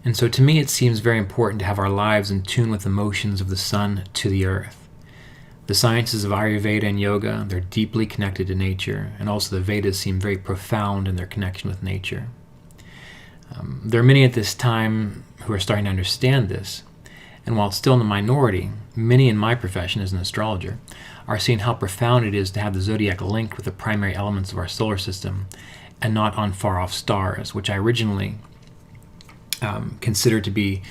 And so to me it seems very important to have our lives in tune with the motions of the sun to the earth. The sciences of Ayurveda and yoga, they're deeply connected to nature, and also the Vedas seem very profound in their connection with nature. There are many at this time who are starting to understand this, and while still in the minority, many in my profession as an astrologer are seeing how profound it is to have the zodiac linked with the primary elements of our solar system and not on far-off stars, which I originally considered to be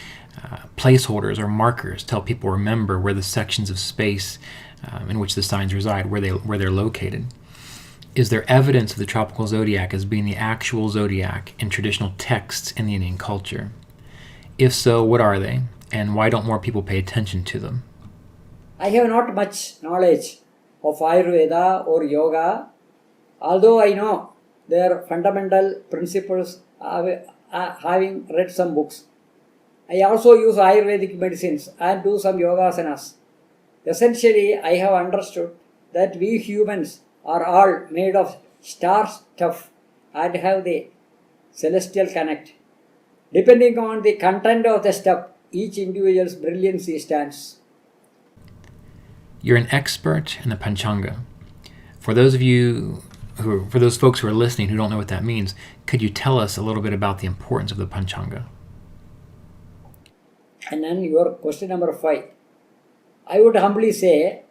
placeholders or markers to help people remember where the sections of space in which the signs reside, where they're located. Is there evidence of the tropical zodiac as being the actual zodiac in traditional texts in the Indian culture? If so, what are they, and why don't more people pay attention to them? I have not much knowledge of Ayurveda or yoga, although I know their fundamental principles having read some books. I also use Ayurvedic medicines and do some yogasanas. Essentially, I have understood that we humans are all made of star stuff and have the celestial connect. Depending on the content of the stuff, each individual's brilliancy stands. You're an expert in the Panchanga. For those folks who are listening who don't know what that means, could you tell us a little bit about the importance of the Panchanga? And then your question number 5. I would humbly say,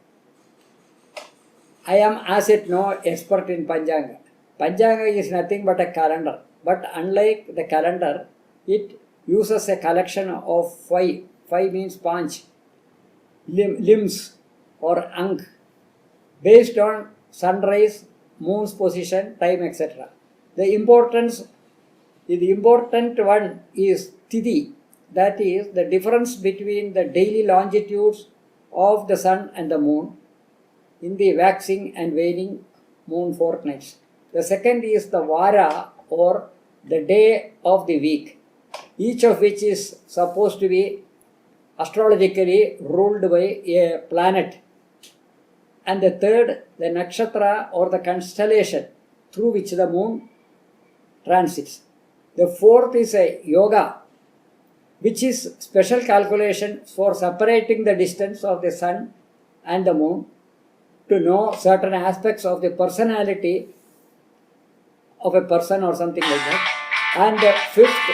I am as yet no expert in Panchanga. Panchanga is nothing but a calendar. But unlike the calendar, it uses a collection of 5. 5 means panch, limbs or ang, based on sunrise, moon's position, time, etc. The important one is Tithi, that is the difference between the daily longitudes of the sun and the moon in the waxing and waning moon fortnights. The second is the Vara, or the day of the week, each of which is supposed to be astrologically ruled by a planet. And the third, the nakshatra, or the constellation through which the moon transits. The fourth is a yoga, which is special calculation for separating the distance of the sun and the moon to know certain aspects of the personality of a person or something like that. And the fifth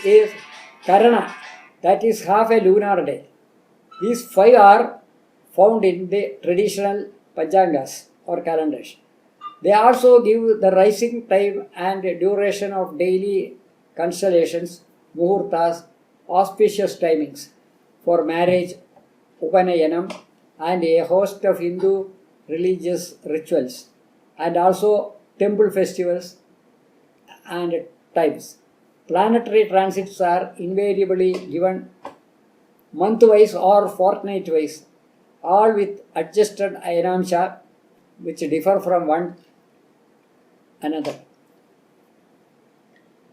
is Karana, that is half a lunar day. These 5 are found in the traditional Panchangas or calendars. They also give the rising time and duration of daily constellations, muhurtas, auspicious timings for marriage, Upanayanam, and a host of Hindu religious rituals, and also temple festivals and times. Planetary transits are invariably given month-wise or fortnight-wise, all with adjusted ayanamsha, which differ from one another.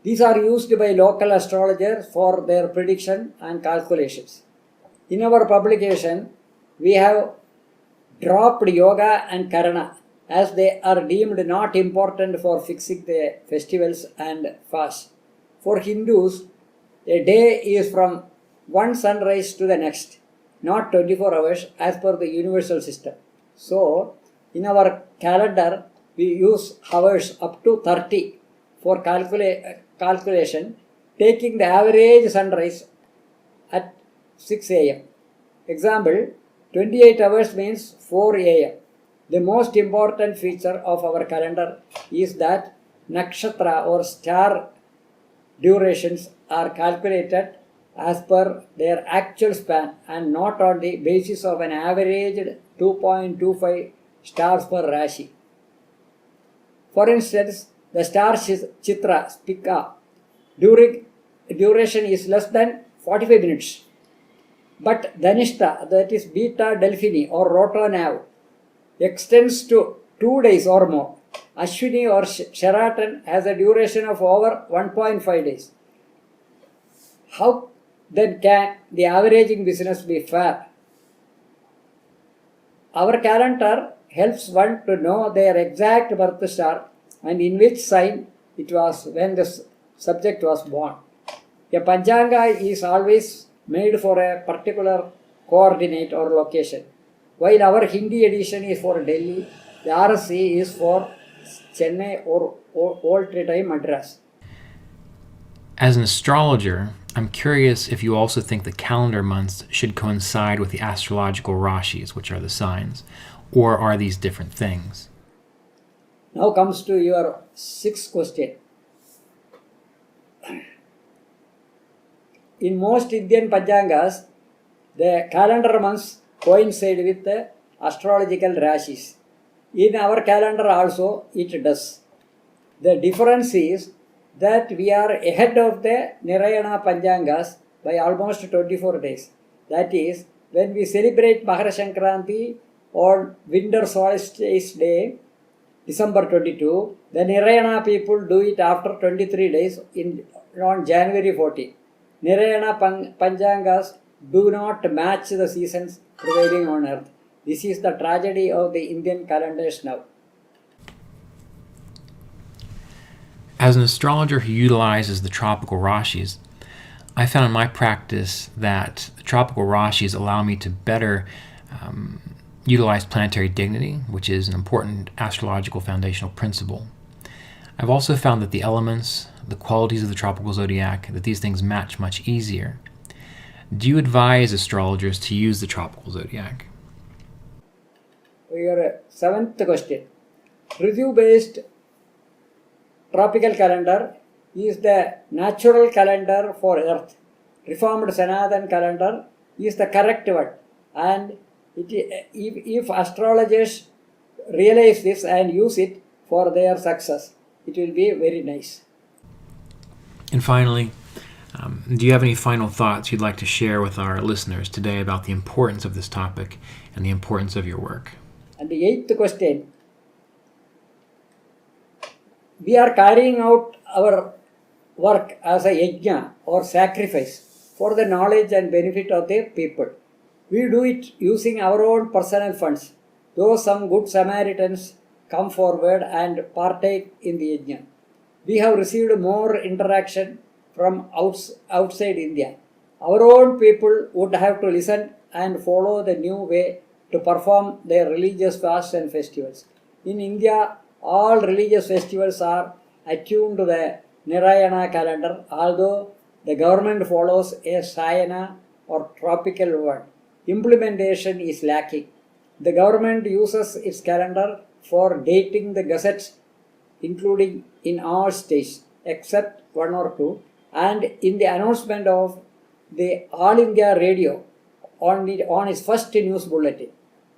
These are used by local astrologers for their prediction and calculations. In our publication, we have dropped yoga and karana as they are deemed not important for fixing the festivals and fasts. For Hindus, a day is from one sunrise to the next, not 24 hours as per the universal system. So, in our calendar, we use hours up to 30 for calculation, taking the average sunrise at 6 a.m. Example, 28 hours means 4 a.m. The most important feature of our calendar is that nakshatra or star durations are calculated as per their actual span and not on the basis of an averaged 2.25 stars per Rashi. For instance, the star Chitra Spika duration is less than 45 minutes. But Dhanishta, that is Beta Delphini or Rota Nav, extends to 2 days or more. Ashwini or Sheraton has a duration of over 1.5 days. How then can the averaging business be fair? Our calendar helps one to know their exact birth star and in which sign it was when the subject was born. A Panchanga is always made for a particular coordinate or location, while our Hindi edition is for Delhi, the RSC is for Chennai or old time Madras. As an astrologer, I'm curious if you also think the calendar months should coincide with the astrological rashis, which are the signs, or are these different things? Now comes to your sixth question. In most Indian Panchangas, the calendar months coincide with the astrological rashis. In our calendar also it does. The difference is that we are ahead of the Nirayana Panchangas by almost 24 days. That is, when we celebrate Mahara Sankranti on winter solstice day, December 22, the Nirayana people do it after 23 days on January 14. Nirayana Panchangas do not match the seasons prevailing on earth. This is the tragedy of the Indian calendars now. As an astrologer who utilizes the tropical rashis, I found in my practice that the tropical rashis allow me to better utilize planetary dignity, which is an important astrological foundational principle. I've also found that the elements, the qualities of the tropical zodiac, that these things match much easier. Do you advise astrologers to use the tropical zodiac? Your seventh question. Review-based tropical calendar is the natural calendar for Earth. Reformed Sanathan calendar is the correct one. And if astrologers realize this and use it for their success, it will be very nice. And finally, do you have any final thoughts you'd like to share with our listeners today about the importance of this topic and the importance of your work? And the eighth question. We are carrying out our work as a yajna or sacrifice for the knowledge and benefit of the people. We do it using our own personal funds, though some good Samaritans come forward and partake in the yajna. We have received more interaction from outside India. Our own people would have to listen and follow the new way to perform their religious fasts and festivals. In India, all religious festivals are attuned to the Nirayana calendar, although the government follows a Sayana or tropical one. Implementation is lacking. The government uses its calendar for dating the gazettes, including in all states, except one or two, and in the announcement of the All India Radio on its first news bulletin.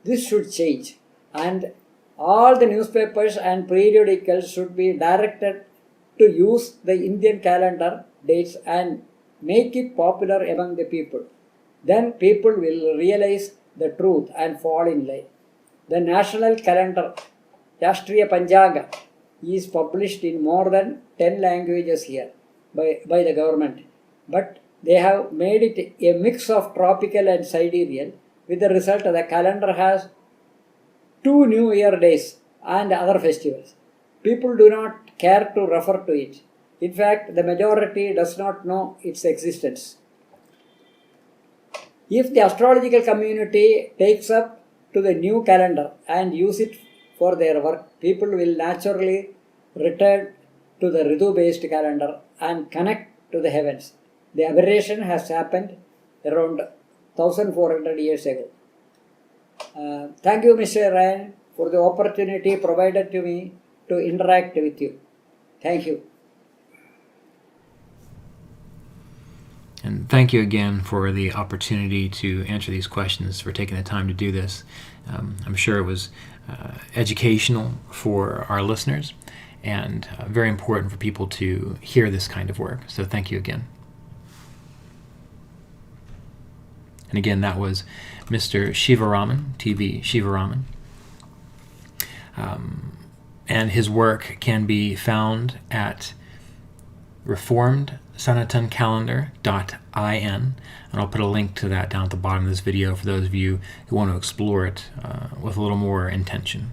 This should change, and all the newspapers and periodicals should be directed to use the Indian calendar dates and make it popular among the people. Then people will realize the truth and fall in line. The national calendar, Rashtriya Panchanga, is published in more than 10 languages here by the government. But they have made it a mix of tropical and sidereal, with the result the calendar has 2 New Year days and other festivals. People do not care to refer to it. In fact, the majority does not know its existence. If the astrological community takes up to the new calendar and use it for their work, people will naturally return to the Ritu-based calendar and connect to the heavens. The aberration has happened around 1400 years ago. Thank you, Mr. Ryan, for the opportunity provided to me to interact with you. Thank you. And thank you again for the opportunity to answer these questions, for taking the time to do this. I'm sure it was educational for our listeners and very important for people to hear this kind of work. So thank you again. And again, that was Mr. Shivaraman, TV Shivaraman. And his work can be found at reformedsanatancalendar.in, and I'll put a link to that down at the bottom of this video for those of you who want to explore it with a little more intention.